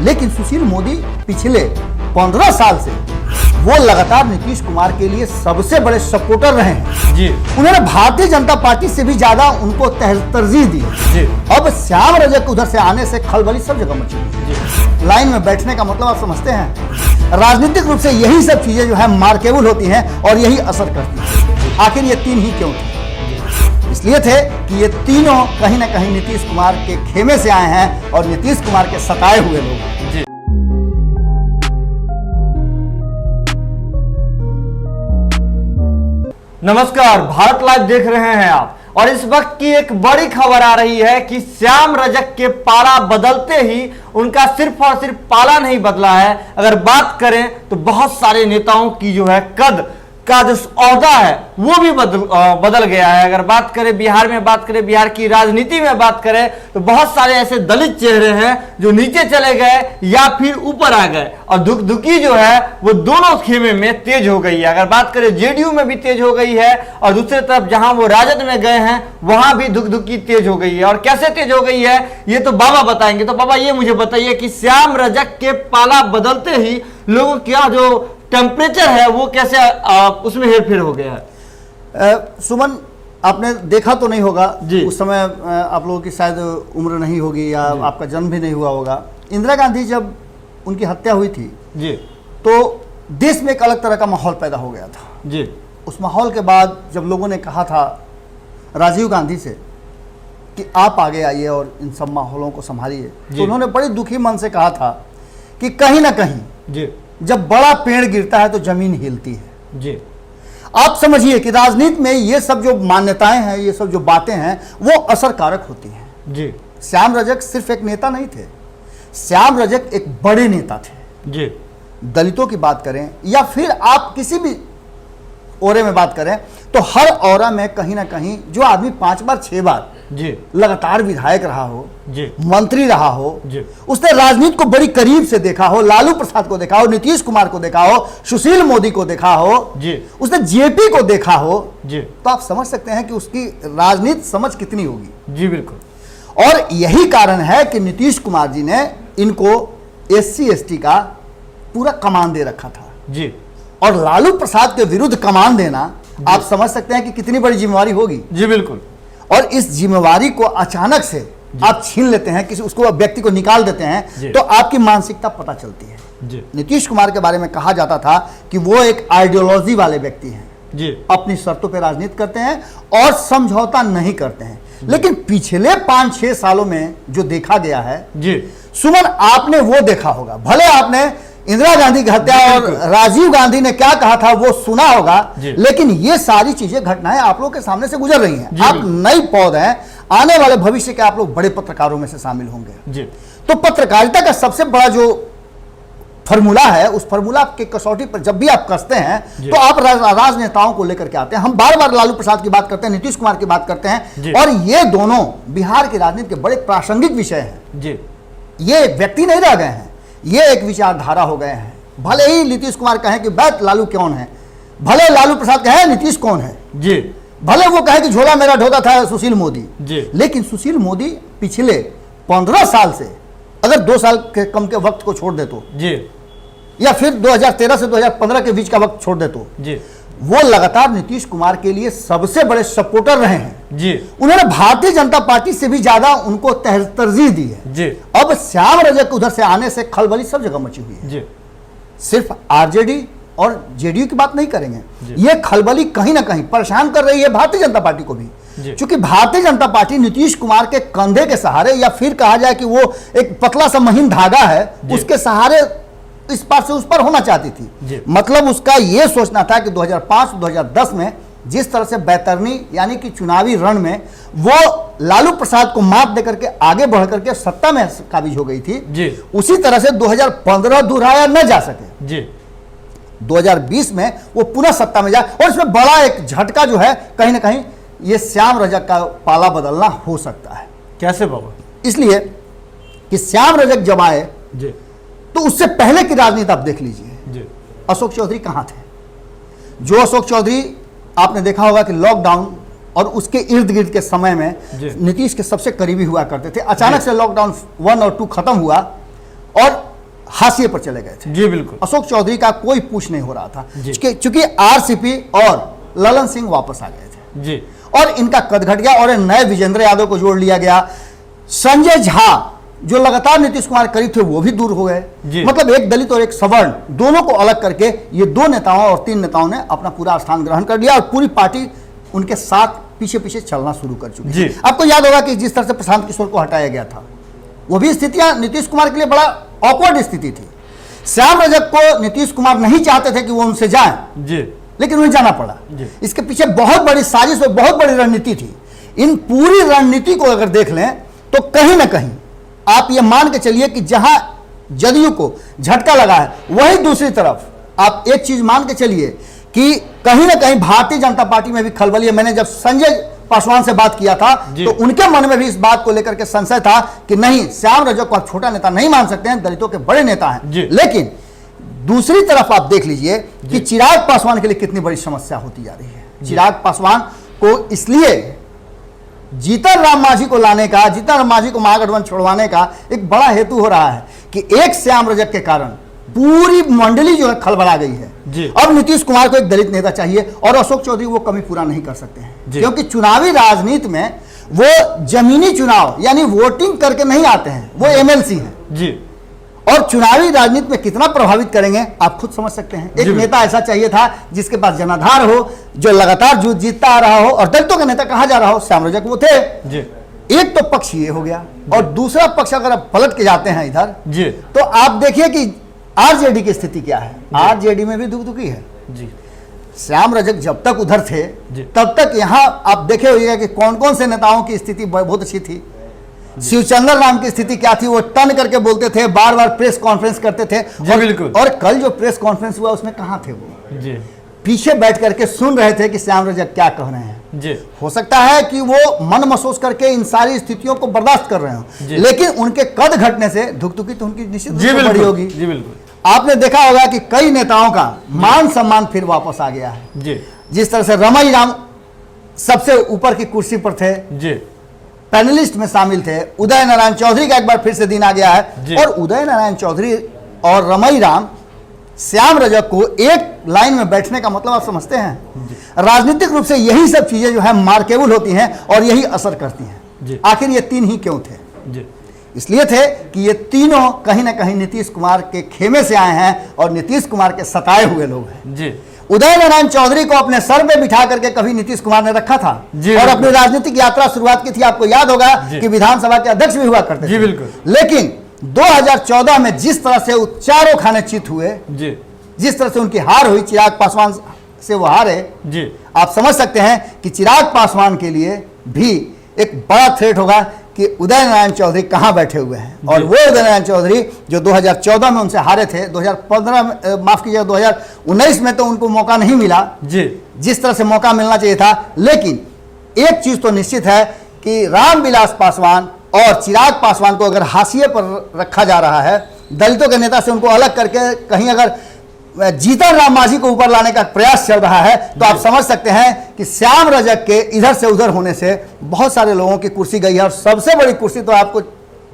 लेकिन सुशील मोदी पिछले 15 साल से वो लगातार नीतीश कुमार के लिए सबसे बड़े सपोर्टर रहे हैं जी। उन्होंने भारतीय जनता पार्टी से भी ज्यादा उनको तरजीह दी जी। अब श्याम रजक उधर से आने से खलबली सब जगह मची हुई है। लाइन में बैठने का मतलब आप समझते हैं, राजनीतिक रूप से यही सब चीजें जो है मार्केबल होती हैं और यही असर करती है। आखिर ये तीन ही क्यों थे? इसलिए थे कि ये तीनों कहीं ना कहीं नीतीश कुमार के खेमे से आए हैं और नीतीश कुमार के सताए हुए लोग हैं। जी। नमस्कार, भारत लाइव देख रहे हैं आप और इस वक्त की एक बड़ी खबर आ रही है कि श्याम रजक के पाला बदलते ही उनका सिर्फ और सिर्फ पाला नहीं बदला है। अगर बात करें तो बहुत सारे नेताओं की जो है कद का जो ओहदा है वो भी बदल गया है। अगर बात करें बिहार में, बात करें बिहार की राजनीति में बात करें तो बहुत सारे ऐसे दलित चेहरे हैं जो नीचे चले गए या फिर ऊपर आ गए और धुकधुकी जो है वो दोनों खेमे में तेज हो गई है। अगर बात करें जेडीयू में भी तेज हो गई है और दूसरी तरफ जहां वो राजद में गए हैं वहां भी धुकधुकी तेज हो गई है। और कैसे तेज हो गई है ये तो बाबा बताएंगे। तो बाबा ये मुझे बताइए कि श्याम रजक के पाला बदलते ही लोगों का जो टेम्परेचर है वो कैसे उसमें हेरफेर हो गया है? सुमन, आपने देखा तो नहीं होगा जी। उस समय आप लोगों की शायद उम्र नहीं होगी या आपका जन्म भी नहीं हुआ होगा। इंदिरा गांधी जब उनकी हत्या हुई थी जी, तो देश में एक अलग तरह का माहौल पैदा हो गया था जी। उस माहौल के बाद जब लोगों ने कहा था राजीव गांधी से कि आप आगे आइए और इन सब माहौलों को संभालिए, तो उन्होंने बड़ी दुखी मन से कहा था कि कहीं ना कहीं जी, जब बड़ा पेड़ गिरता है तो जमीन हिलती है। जी। आप समझिए कि राजनीति में ये सब जो मान्यताएं हैं, ये सब जो बातें हैं वो असरकारक होती हैं। जी, श्याम रजक सिर्फ एक नेता नहीं थे, श्याम रजक एक बड़े नेता थे। जी। दलितों की बात करें या फिर आप किसी भी ओरे में बात करें तो हर ओरा में कहीं ना कहीं जो आदमी 5 बार 6 बार जी लगातार विधायक रहा हो, जी, मंत्री रहा हो, जी, उसने राजनीति को बड़ी करीब से देखा हो, लालू प्रसाद को देखा हो, नीतीश कुमार को देखा हो, सुशील मोदी को देखा हो, जी, उसने जेपी को देखा हो, जी, तो आप समझ सकते हैं कि उसकी राजनीति समझ कितनी होगी। जी, बिल्कुल। और यही कारण है कि नीतीश कुमार जी ने इनको SC ST का पूरा कमान दे रखा था। जी। और लालू प्रसाद के विरुद्ध कमान देना आप समझ सकते हैं कि कितनी बड़ी जिम्मेवारी होगी। जी, बिल्कुल। और इस जिम्मेवारी को अचानक से आप छीन लेते हैं, किसी उसको व्यक्ति को निकाल देते हैं, तो आपकी मानसिकता पता चलती है। जी। नीतीश कुमार के बारे में कहा जाता था कि वो एक आइडियोलॉजी वाले व्यक्ति हैं, जी, अपनी शर्तों पर राजनीति करते हैं और समझौता नहीं करते हैं। लेकिन पिछले 5-6 सालों में जो देखा गया है जी, सुमन, आपने वो देखा होगा। भले आपने इंदिरा गांधी की हत्या और राजीव गांधी ने क्या कहा था वो सुना होगा, लेकिन ये सारी चीजें, घटनाएं आप लोग के सामने से गुजर रही हैं। आप नई पौध हैं, आने वाले भविष्य के आप लोग बड़े पत्रकारों में से शामिल होंगे। जी। तो पत्रकारिता का सबसे बड़ा जो फॉर्मूला है, उस फॉर्मूला के कसौटी पर जब भी आप कसते हैं तो आप राजनेताओं को लेकर के आते हैं। हम बार बार लालू प्रसाद की बात करते हैं, नीतीश कुमार की बात करते हैं, और ये दोनों बिहार की राजनीति के बड़े प्रासंगिक विषय हैं। जी। ये व्यक्ति नहीं रह गए हैं, ये एक विचारधारा हो गए हैं। भले ही नीतीश कुमार कहें कि बैठ लालू कौन है, भले लालू प्रसाद कहें नीतीश कौन है, जी, भले वो कहे कि झोला मेरा ढोता था सुशील मोदी, जी, लेकिन सुशील मोदी पिछले 15 साल से अगर 2 साल के कम के वक्त को छोड़ दे तो, जी, या फिर 2013 से 2015 के बीच का वक्त छोड़ दे तो, जी, वो लगातार नीतीश कुमार के लिए सबसे बड़े सपोर्टर रहे हैं। जी। उन्होंने भारतीय जनता पार्टी से भी ज्यादा उनको तरजीह दी है। जी। अब श्याम रजक उधर से आने से खलबली सब जगह मची हुई है। जी। सिर्फ आरजेडी और जेडीयू की बात नहीं करेंगे, ये खलबली कहीं ना कहीं परेशान कर रही है भारतीय जनता पार्टी को भी। क्योंकि भारतीय जनता पार्टी नीतीश कुमार के कंधे के सहारे, या फिर कहा जाए कि वो एक पतला सा महीन धागा है, उसके सहारे इस पार से उस पार होना चाहती थी। मतलब उसका यह सोचना था कि 2005-2010 में जिस तरह से बैतरनी यानी कि चुनावी रण में वो लालू प्रसाद को मात देकर के आगे बढ़ करके सत्ता में काबिज हो गई थी, उसी तरह से 2015 दोहराया न जा सके। जी। 2020 में वो पुनः सत्ता में जाए, और इसमें बड़ा एक झटका जो है कहीं ना कहीं ये श्याम रजक का पाला बदलना हो सकता है। कैसे बाबा? इसलिए कि श्याम रजक जब आए तो उससे पहले की राजनीति आप देख लीजिए। अशोक चौधरी कहां थे? जो अशोक चौधरी आपने देखा होगा कि लॉकडाउन और उसके इर्द गिर्द के समय में नीतीश के सबसे करीबी हुआ करते थे। अचानक से लॉकडाउन 1 और 2 खत्म हुआ और हाशिए पर चले गए थे। जी बिल्कुल। अशोक चौधरी का कोई पूछ नहीं हो रहा था, जी। क्योंकि आरसीपी और ललन सिंह वापस आ गए थे जी। और इनका कद घट गया और नए विजेंद्र यादव को जोड़ लिया गया। संजय झा जो लगातार नीतीश कुमार करीब थे वो भी दूर हो गए। मतलब एक दलित और एक सवर्ण दोनों को अलग करके ये दो नेताओं और तीन नेताओं ने अपना पूरा स्थान ग्रहण कर लिया और पूरी पार्टी उनके साथ पीछे पीछे चलना शुरू कर चुकी है। आपको याद होगा कि जिस तरह से प्रशांत किशोर को हटाया गया था, वो भी स्थितियां नीतीश कुमार के लिए बड़ा ऑकवर्ड स्थिति थी। श्याम रजक को नीतीश कुमार नहीं चाहते थे कि वो उनसे जाएं, लेकिन उन्हें जाना पड़ा। इसके पीछे बहुत बड़ी साजिश और बहुत बड़ी रणनीति थी। इन पूरी रणनीति को अगर देख लें तो कहीं ना कहीं आप ये मान के चलिए कि जहां जदयू को झटका लगा है, वही दूसरी तरफ आप एक चीज मान के चलिए कि कहीं ना कहीं भारतीय जनता पार्टी में भी खलबली है। मैंने जब संजय पासवान से बात किया था तो उनके मन में भी इस बात को लेकर के संशय था कि नहीं, श्याम रजक को आप छोटा नेता नहीं मान सकते हैं, दलितों के बड़े नेता हैं। लेकिन दूसरी तरफ आप देख लीजिए कि चिराग पासवान के लिए कितनी बड़ी समस्या होती जा रही है। चिराग पासवान को इसलिए जीतन राम मांझी को लाने का, जीतन राम मांझी को महागठबंधन छोड़वाने का एक बड़ा हेतु हो रहा है कि एक श्याम रजक के कारण पूरी मंडली जो है खलबला गई है। अब नीतीश कुमार को एक दलित नेता चाहिए और अशोक चौधरी वो कमी पूरा नहीं कर सकते हैं, क्योंकि चुनावी राजनीति में वो जमीनी चुनाव यानी वोटिंग करके नहीं आते हैं, वो एमएलसी हैं और चुनावी राजनीति में कितना प्रभावित करेंगे आप खुद समझ सकते हैं। एक नेता ऐसा चाहिए था जिसके पास जनाधार हो, जो लगातार जीतता आ रहा हो और दलितों का नेता कहा जा रहा हो। श्याम रजक वो थे। एक तो पक्ष ये हो गया और दूसरा पक्ष अगर आप पलट के जाते हैं इधर तो आप देखिए कि आरजेडी की स्थिति क्या है। आरजेडी में भी दुखी है। श्याम रजक जब तक उधर थे तब तक यहां आप देखे होइएगा कि कौन कौन से नेताओं की स्थिति बहुत अच्छी थी। शिवचंद्र राम की स्थिति क्या थी, वो टर्न करके बोलते थे, बार बार प्रेस कॉन्फ्रेंस करते थे। और कल जो प्रेस कॉन्फ्रेंस हुआ उसमें कहां थे वो? पीछे बैठ करके सुन रहे थे कि श्याम रजक क्या कह रहे हैं। हो सकता है कि वो मन महसूस करके इन सारी स्थितियों को बर्दाश्त कर रहे हो, लेकिन उनके कद घटने से धुकधुकी तो उनकी निश्चित रूप से बड़ी होगी। आपने देखा होगा कि कई नेताओं का मान सम्मान फिर वापस आ गया है। जिस तरह से रमई राम सबसे ऊपर की कुर्सी पर थे, पैनलिस्ट में शामिल थे। उदय नारायण चौधरी का एक बार फिर से दिन आ गया है और उदय नारायण चौधरी और रमई राम श्याम रजक को एक लाइन में बैठने का मतलब आप समझते हैं। राजनीतिक रूप से यही सब चीजें जो है मार्केबल होती हैं और यही असर करती हैं। आखिर ये तीन ही क्यों थे? इसलिए थे कि ये तीनों कहीं ना कहीं नीतीश कुमार के खेमे से आए हैं और नीतीश कुमार के सताए हुए लोग हैं। उदय नारायण चौधरी को अपने सर पे बिठा करके कभी नीतीश कुमार ने रखा था और अपनी राजनीतिक यात्रा शुरुआत की थी। आपको याद होगा कि विधानसभा के अध्यक्ष भी हुआ करते थे। लेकिन 2014 में जिस तरह से चारों खाने चित हुए, जिस तरह से उनकी हार हुई, चिराग पासवान से वो हारे, आप समझ सकते हैं कि चिराग पासवान के लिए भी एक बड़ा थ्रेट होगा कि उदय नारायण चौधरी कहां बैठे हुए हैं। और वो उदय नारायण चौधरी जो 2014 में उनसे हारे थे, 2015 माफ कीजिएगा 2019 में तो उनको मौका नहीं मिला जिस तरह से मौका मिलना चाहिए था। लेकिन एक चीज तो निश्चित है कि रामविलास पासवान और चिराग पासवान को अगर हाशिए पर रखा जा रहा है, दलितों के नेता से उनको अलग करके कहीं अगर जीतन राम मांझी को ऊपर लाने का प्रयास चल रहा है, तो आप समझ सकते हैं कि श्याम रजक के इधर से उधर होने से बहुत सारे लोगों की कुर्सी गई है। और सबसे बड़ी कुर्सी तो आपको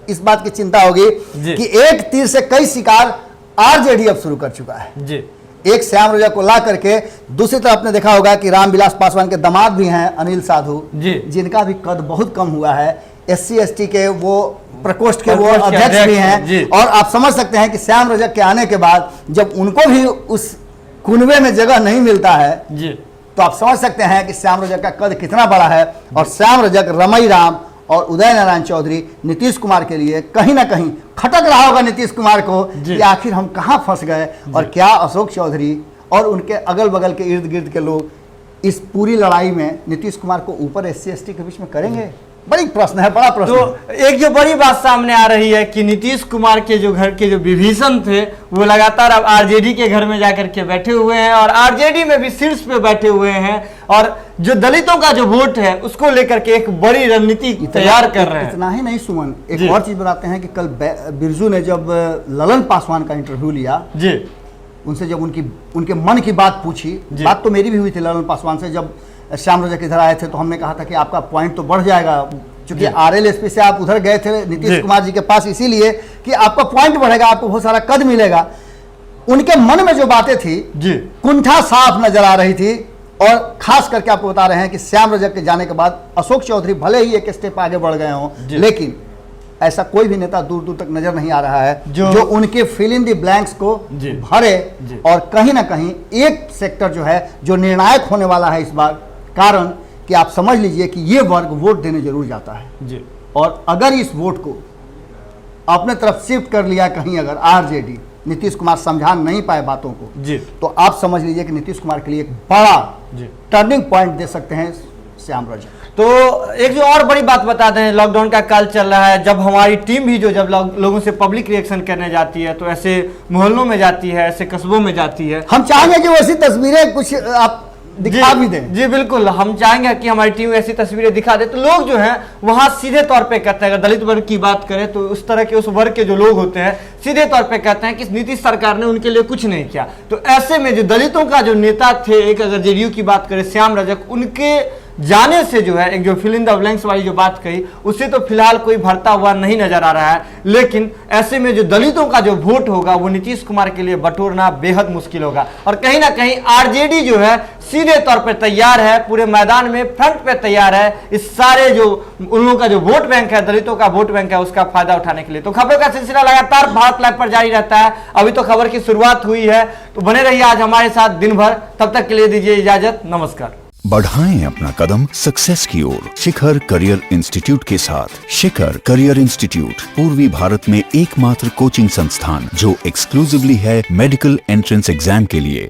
इस बात की चिंता होगी कि एक तीर से कई शिकार आरजेडी अब शुरू कर चुका है। एक श्याम रजक को ला करके दूसरी तरफ आपने देखा होगा कि रामविलास पासवान के दामाद भी हैं अनिल साधु, जिनका भी कद बहुत कम हुआ है। SC ST के वो प्रकोष्ठ के वो अध्यक्ष भी हैं। और आप समझ सकते हैं कि श्याम रजक के आने के बाद जब उनको भी उस कुनबे में जगह नहीं मिलता है तो आप समझ सकते हैं कि श्याम रजक का कद कितना बड़ा है। और श्याम रजक, रमई राम और उदय नारायण चौधरी नीतीश कुमार के लिए कहीं ना कहीं खटक रहा होगा नीतीश कुमार को कि आखिर हम कहां फंस गए और क्या अशोक चौधरी और उनके अगल बगल के इर्द गिर्द के लोग इस पूरी लड़ाई में नीतीश कुमार को ऊपर SC ST के बीच में करेंगे। बड़ी प्रश्न है, बड़ा प्रश्न। तो एक जो बड़ी बात सामने आ रही है कि नीतीश कुमार के जो घर के जो विभीषण थे वो लगातार अब आरजेडी के घर में जाकर के बैठे हुए हैं और आरजेडी में भी शीर्ष पे बैठे हुए हैं और जो दलितों का जो वोट है उसको लेकर के एक बड़ी रणनीति तैयार कर रहे हैं। इतना ही नहीं सुमन, एक और चीज बताते हैं कि कल बिरजू ने जब ललन पासवान का इंटरव्यू लिया, उनसे जब उनके मन की बात पूछी, बात तो मेरी भी हुई थी ललन पासवान से, जब श्याम रजक इधर आए थे तो हमने कहा था कि आपका पॉइंट तो बढ़ जाएगा चूंकि RLSP से आप उधर गए थे नीतीश कुमार जी के पास इसीलिए कि आपका पॉइंट बढ़ेगा, आपको बहुत सारा कद मिलेगा। उनके मन में जो बातें थी कुंठा साफ नजर आ रही थी। और खास करके आपको बता रहे हैं कि श्याम रजक के जाने के बाद अशोक चौधरी भले ही एक स्टेप आगे बढ़ गए हों, लेकिन ऐसा कोई भी नेता दूर दूर तक नजर नहीं आ रहा है जो उनके फिल इन द ब्लैंक्स को भरे। और कहीं ना कहीं एक सेक्टर जो है जो निर्णायक होने वाला है इस बार, कारण कि आप समझ लीजिए कि ये वर्ग वोट देने जरूर जाता है। और अगर इस वोट को अपने तरफ शिफ्ट कर लिया कहीं, अगर RJD नीतीश कुमार समझा नहीं पाए बातों को, तो आप समझ लीजिए कि नीतीश कुमार के लिए एक बड़ा टर्निंग पॉइंट दे सकते हैं श्याम रजक। तो एक जो और बड़ी बात बता दें, लॉकडाउन का काल चल रहा है, जब हमारी टीम भी जब लोगों से पब्लिक रिएक्शन करने जाती है तो ऐसे मोहल्लों में जाती है, ऐसे कस्बों में जाती है। हम चाहेंगे कि वैसी तस्वीरें कुछ आप दिखा भी दें। जी बिल्कुल, हम चाहेंगे कि हमारी टीम ऐसी तस्वीरें दिखा दे। तो लोग जो हैं वहां सीधे तौर पे कहते हैं, अगर दलित वर्ग की बात करें तो उस तरह के उस वर्ग के जो लोग होते हैं सीधे तौर पे कहते हैं कि नीतीश सरकार ने उनके लिए कुछ नहीं किया। तो ऐसे में जो दलितों का जो नेता थे, एक अगर JDU की बात करें श्याम रजक, उनके जाने से जो है एक जो फिल इन द ब्लैंक्स वाली जो बात कही, उससे तो फिलहाल कोई भरता हुआ नहीं नजर आ रहा है। लेकिन ऐसे में जो दलितों का जो वोट होगा वो नीतीश कुमार के लिए बटोरना बेहद मुश्किल होगा। और कहीं ना कहीं RJD जो है सीधे तौर पर तैयार है, पूरे मैदान में फ्रंट पे तैयार है इस सारे जो उन लोगों का जो वोट बैंक है, दलितों का वोट बैंक है, उसका फायदा उठाने के लिए। तो खबरों का सिलसिला लगातार भारत लाइव पर जारी रहता है। अभी तो खबर की शुरुआत हुई है, तो बने रहिए आज हमारे साथ दिन भर। तब तक के लिए दीजिए इजाजत, नमस्कार। बढ़ाएं अपना कदम सक्सेस की ओर शिखर करियर इंस्टीट्यूट के साथ। शिखर करियर इंस्टीट्यूट पूर्वी भारत में एकमात्र कोचिंग संस्थान जो एक्सक्लूसिवली है मेडिकल एंट्रेंस एग्जाम के लिए।